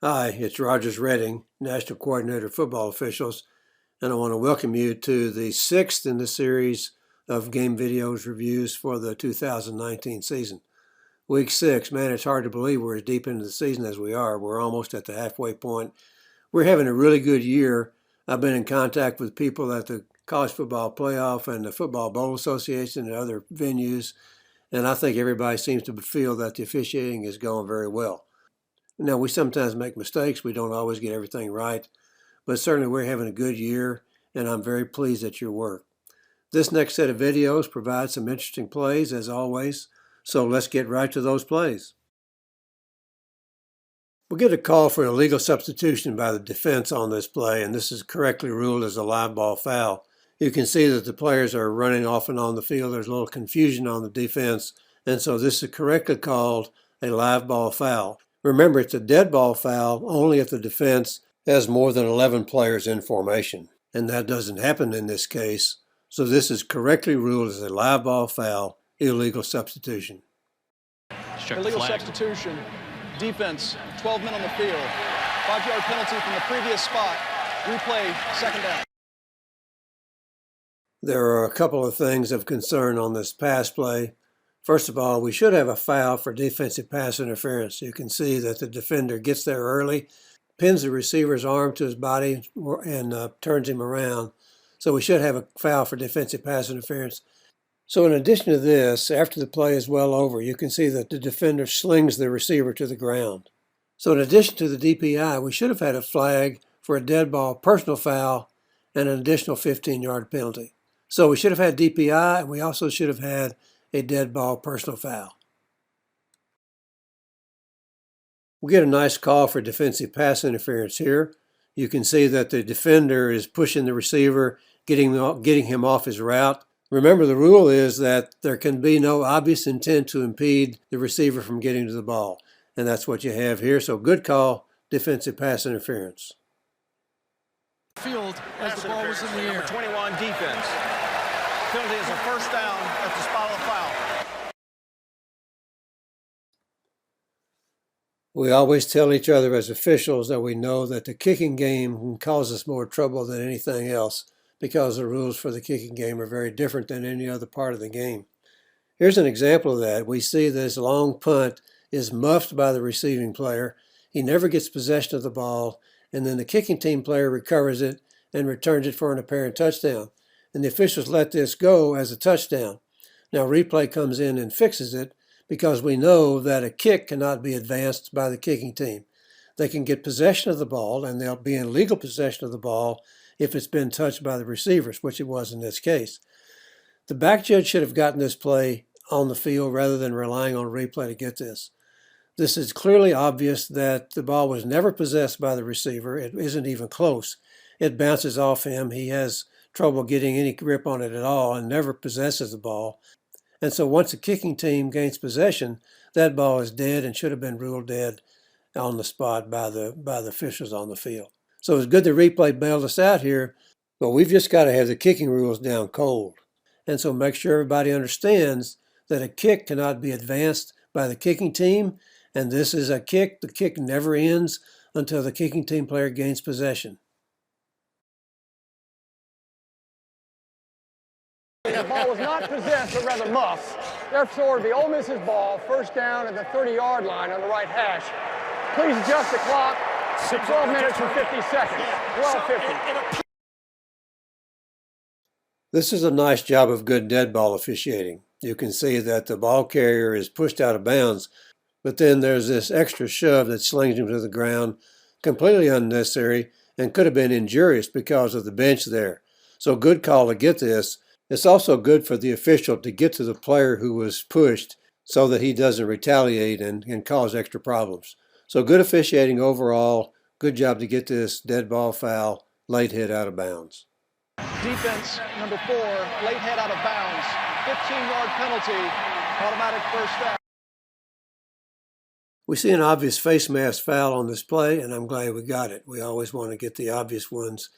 Hi, it's Rogers Redding, National Coordinator of Football Officials, and I want to welcome you to the sixth in the series of game videos reviews for the 2019 season. Week 6, man, it's hard to believe we're as deep into the season as we are. We're almost at the halfway point. We're having a really good year. I've been in contact with people at the College Football Playoff and the Football Bowl Association and other venues, and I think everybody seems to feel that the officiating is going very well. Now, we sometimes make mistakes. We don't always get everything right, but certainly we're having a good year, and I'm very pleased at your work. This next set of videos provides some interesting plays, as always, so let's get right to those plays. We'll get a call for an illegal substitution by the defense on this play, and this is correctly ruled as a live ball foul. You can see that the players are running off and on the field. There's a little confusion on the defense, and so this is correctly called a live ball foul. Remember, it's a dead ball foul only if the defense has more than 11 players in formation, and that doesn't happen in this case, so this is correctly ruled as a live ball foul, illegal substitution. Illegal substitution, defense, 12 men on the field, 5-yard penalty from the previous spot, replay, second down. There are a couple of things of concern on this pass play. First of all, we should have a foul for defensive pass interference. You can see that the defender gets there early, pins the receiver's arm to his body, and turns him around. So we should have a foul for defensive pass interference. So in addition to this, after the play is well over, you can see that the defender slings the receiver to the ground. So in addition to the DPI, we should have had a flag for a dead ball personal foul and an additional 15-yard penalty. So we should have had DPI, and we also should have had a dead ball personal foul. We get a nice call for defensive pass interference here. You can see that the defender is pushing the receiver, getting him off his route. Remember, the rule is that there can be no obvious intent to impede the receiver from getting to the ball, and that's what you have here. So good call, defensive pass interference. Field as the ball was in the air. Number 21 defense. Penalty is a first down at the spot of the foul. We always tell each other as officials that we know that the kicking game can cause us more trouble than anything else because the rules for the kicking game are very different than any other part of the game. Here's an example of that. We see this long punt is muffed by the receiving player. He never gets possession of the ball, and then the kicking team player recovers it and returns it for an apparent touchdown. And the officials let this go as a touchdown. Now replay comes in and fixes it because we know that a kick cannot be advanced by the kicking team. They can get possession of the ball, and they'll be in legal possession of the ball if it's been touched by the receivers, which it was in this case. The back judge should have gotten this play on the field rather than relying on replay to get this. This is clearly obvious that the ball was never possessed by the receiver. It isn't even close. It bounces off him. He has trouble getting any grip on it at all and never possesses the ball. And so once the kicking team gains possession, that ball is dead and should have been ruled dead on the spot by the officials on the field. So it's good the replay bailed us out here, but we've just got to have the kicking rules down cold. And so make sure everybody understands that a kick cannot be advanced by the kicking team, and this is a kick. The kick never ends until the kicking team player gains possession. The ball was not possessed, but rather muffed. Therefore, the Ole Miss's ball, first down at the 30-yard line on the right hash. Please adjust the clock to 12 minutes and 50 seconds. 12:50. This is a nice job of good dead ball officiating. You can see that the ball carrier is pushed out of bounds, but then there's this extra shove that slings him to the ground, completely unnecessary, and could have been injurious because of the bench there. So good call to get this. It's also good for the official to get to the player who was pushed so that he doesn't retaliate and cause extra problems. So good officiating overall. Good job to get this dead ball foul, late hit out of bounds. Defense, number 4, late head out of bounds, 15-yard penalty, automatic first down. We see an obvious face mask foul on this play, and I'm glad we got it. We always want to get the obvious ones.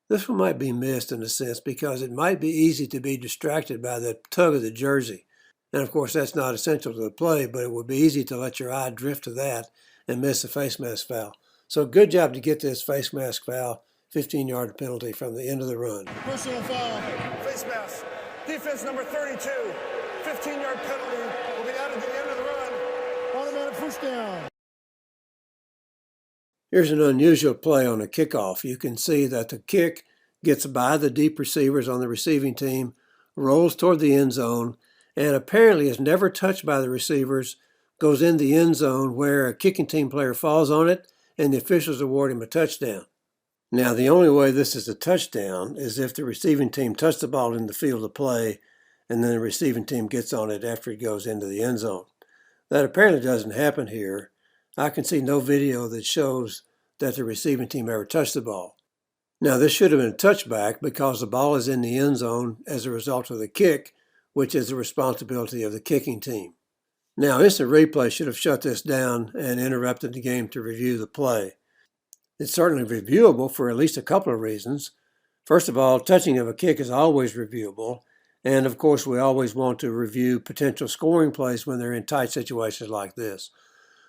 This one might be missed in a sense because it might be easy to be distracted by the tug of the jersey. And of course, that's not essential to the play, but it would be easy to let your eye drift to that and miss the face mask foul. So good job to get this face mask foul, 15-yard penalty from the end of the run. Personal foul. Face mask. Defense number 32. 15-yard penalty will be added to the end of the run. Automatic first down. Here's an unusual play on a kickoff. You can see that the kick gets by the deep receivers on the receiving team, rolls toward the end zone, and apparently is never touched by the receivers, goes in the end zone where a kicking team player falls on it, and the officials award him a touchdown. Now, the only way this is a touchdown is if the receiving team touched the ball in the field of play, and then the receiving team gets on it after it goes into the end zone. That apparently doesn't happen here. I can see no video that shows that the receiving team ever touched the ball. Now, this should have been a touchback because the ball is in the end zone as a result of the kick, which is the responsibility of the kicking team. Now, instant replay should have shut this down and interrupted the game to review the play. It's certainly reviewable for at least a couple of reasons. First of all, touching of a kick is always reviewable. And of course, we always want to review potential scoring plays when they're in tight situations like this.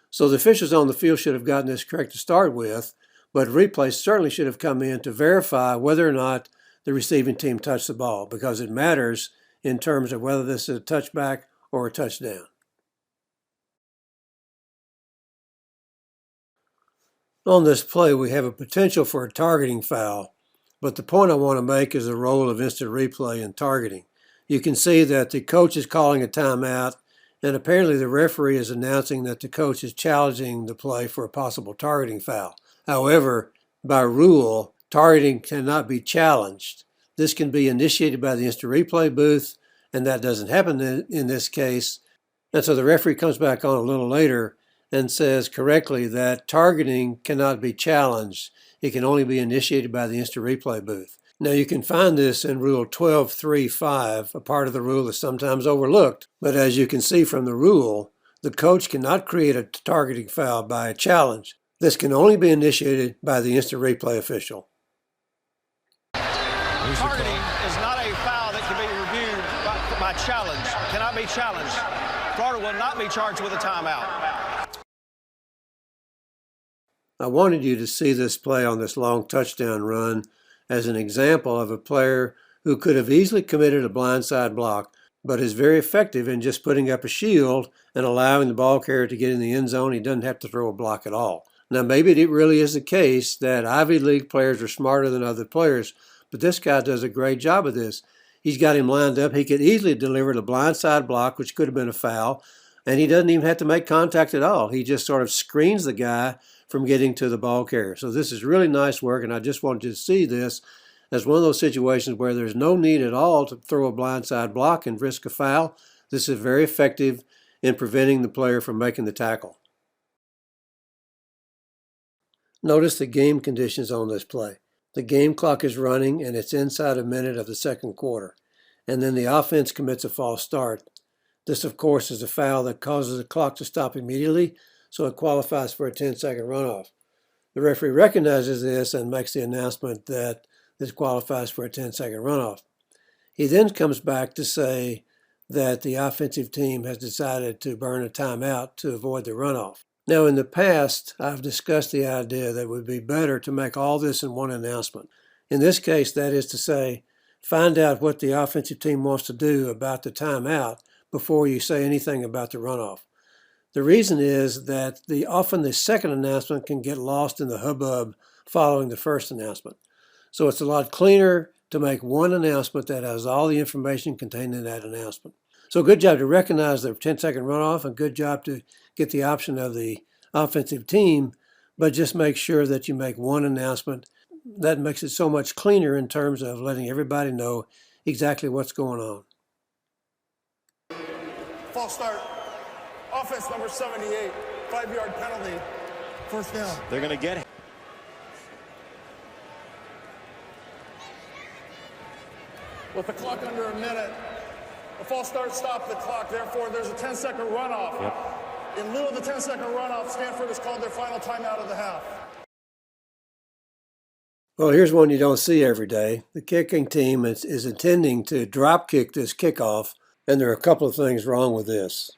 So the officials on the field should have gotten this correct to start with, but replay certainly should have come in to verify whether or not the receiving team touched the ball, because it matters in terms of whether this is a touchback or a touchdown. On this play, we have a potential for a targeting foul, but the point I want to make is the role of instant replay in targeting. You can see that the coach is calling a timeout, and apparently the referee is announcing that the coach is challenging the play for a possible targeting foul. However, by rule, targeting cannot be challenged. This can be initiated by the instant replay booth, and that doesn't happen in this case. And so the referee comes back on a little later and says correctly that targeting cannot be challenged. It can only be initiated by the instant replay booth. Now, you can find this in Rule 12.3.5, a part of the rule that's sometimes overlooked. But as you can see from the rule, the coach cannot create a targeting foul by a challenge. This can only be initiated by the instant replay official. Targeting is not a foul that can be reviewed by challenge. Cannot be challenged. Florida will not be charged with a timeout. I wanted you to see this play on this long touchdown run as an example of a player who could have easily committed a blindside block, but is very effective in just putting up a shield and allowing the ball carrier to get in the end zone. He doesn't have to throw a block at all. Now, maybe it really is the case that Ivy League players are smarter than other players, but this guy does a great job of this. He's got him lined up. He could easily deliver the blindside block, which could have been a foul, and he doesn't even have to make contact at all. He just sort of screens the guy from getting to the ball carrier. So this is really nice work, and I just wanted you to see this as one of those situations where there's no need at all to throw a blindside block and risk a foul. This is very effective in preventing the player from making the tackle. Notice the game conditions on this play. The game clock is running, and it's inside a minute of the second quarter. And then the offense commits a false start. This, of course, is a foul that causes the clock to stop immediately, so it qualifies for a 10-second runoff. The referee recognizes this and makes the announcement that this qualifies for a 10-second runoff. He then comes back to say that the offensive team has decided to burn a timeout to avoid the runoff. Now, in the past, I've discussed the idea that it would be better to make all this in one announcement. In this case, that is to say, find out what the offensive team wants to do about the timeout before you say anything about the runoff. The reason is that often the second announcement can get lost in the hubbub following the first announcement. So it's a lot cleaner to make one announcement that has all the information contained in that announcement. So good job to recognize the 10-second runoff, and good job to get the option of the offensive team, but just make sure that you make one announcement. That makes it so much cleaner in terms of letting everybody know exactly what's going on. False start. Offense number 78. 5-yard penalty. First down. They're going to get it. With the clock under a minute, the false start stopped the clock. Therefore, there's a 10-second runoff. Yep. In lieu of the 10-second runoff, Stanford has called their final timeout of the half. Well, here's one you don't see every day. The kicking team is intending to drop kick this kickoff, and there are a couple of things wrong with this.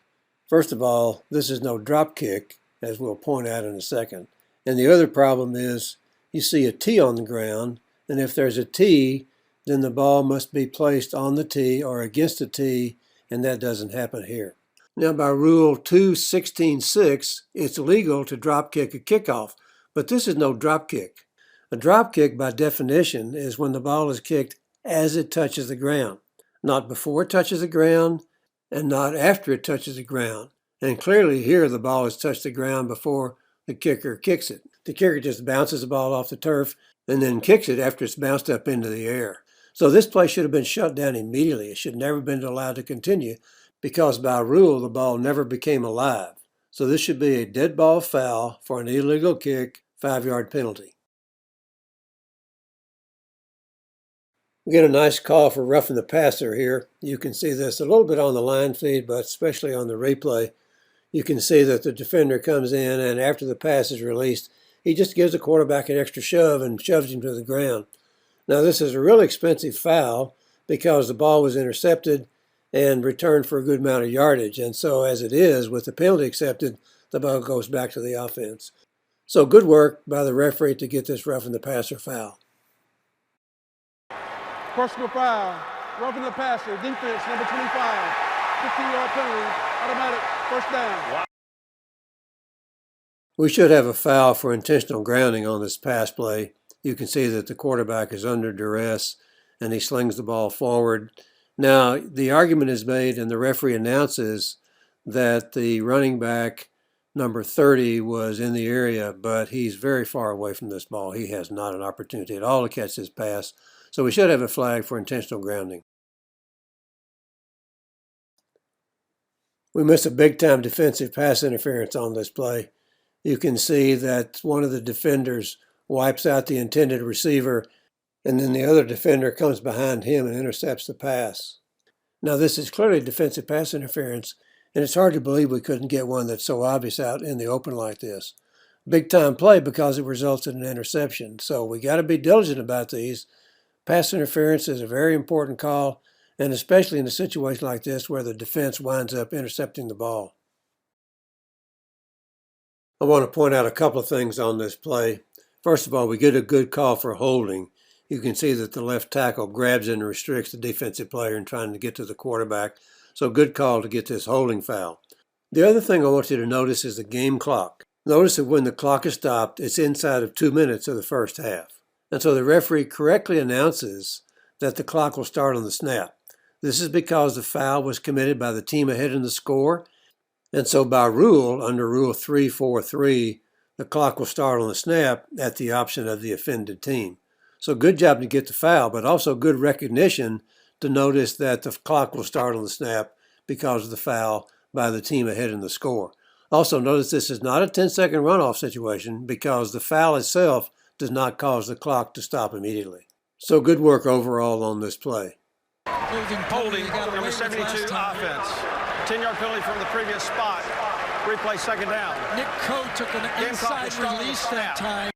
First of all, this is no drop kick, as we'll point out in a second. And the other problem is you see a tee on the ground, and if there's a tee, then the ball must be placed on the tee or against the tee, and that doesn't happen here. Now, by Rule 2:16.6, it's legal to drop kick a kickoff, but this is no drop kick. A drop kick, by definition, is when the ball is kicked as it touches the ground, not before it touches the ground and not after it touches the ground. And clearly here the ball has touched the ground before the kicker kicks it. The kicker just bounces the ball off the turf and then kicks it after it's bounced up into the air. So this play should have been shut down immediately. It should never have been allowed to continue because by rule the ball never became alive. So this should be a dead ball foul for an illegal kick, 5-yard penalty. We get a nice call for roughing the passer here. You can see this a little bit on the line feed, but especially on the replay. You can see that the defender comes in, and after the pass is released, he just gives the quarterback an extra shove and shoves him to the ground. Now, this is a really expensive foul because the ball was intercepted and returned for a good amount of yardage. And so as it is, with the penalty accepted, the ball goes back to the offense. So good work by the referee to get this roughing the passer foul. Personal foul, roughing the passer, defense number 25, 15-yard penalty, automatic, first down. We should have a foul for intentional grounding on this pass play. You can see that the quarterback is under duress and he slings the ball forward. Now, the argument is made and the referee announces that the running back, number 30, was in the area, but he's very far away from this ball. He has not an opportunity at all to catch this pass. So we should have a flag for intentional grounding. We missed a big-time defensive pass interference on this play. You can see that one of the defenders wipes out the intended receiver, and then the other defender comes behind him and intercepts the pass. Now, this is clearly defensive pass interference, and it's hard to believe we couldn't get one that's so obvious out in the open like this. Big-time play because it results in an interception. So we got to be diligent about these. Pass interference is a very important call, and especially in a situation like this where the defense winds up intercepting the ball. I want to point out a couple of things on this play. First of all, we get a good call for holding. You can see that the left tackle grabs and restricts the defensive player in trying to get to the quarterback. So good call to get this holding foul. The other thing I want you to notice is the game clock. Notice that when the clock is stopped, it's inside of 2 minutes of the first half. And so the referee correctly announces that the clock will start on the snap. This is because the foul was committed by the team ahead in the score. And so by rule, under Rule 3:4.3, the clock will start on the snap at the option of the offended team. So good job to get the foul, but also good recognition to notice that the clock will start on the snap because of the foul by the team ahead in the score. Also notice this is not a 10-second runoff situation because the foul itself does not cause the clock to stop immediately. So good work overall on this play. Holding, number 72, offense. 10-yard penalty from the previous spot. Replay second down. Nick Coe took an inside release that time.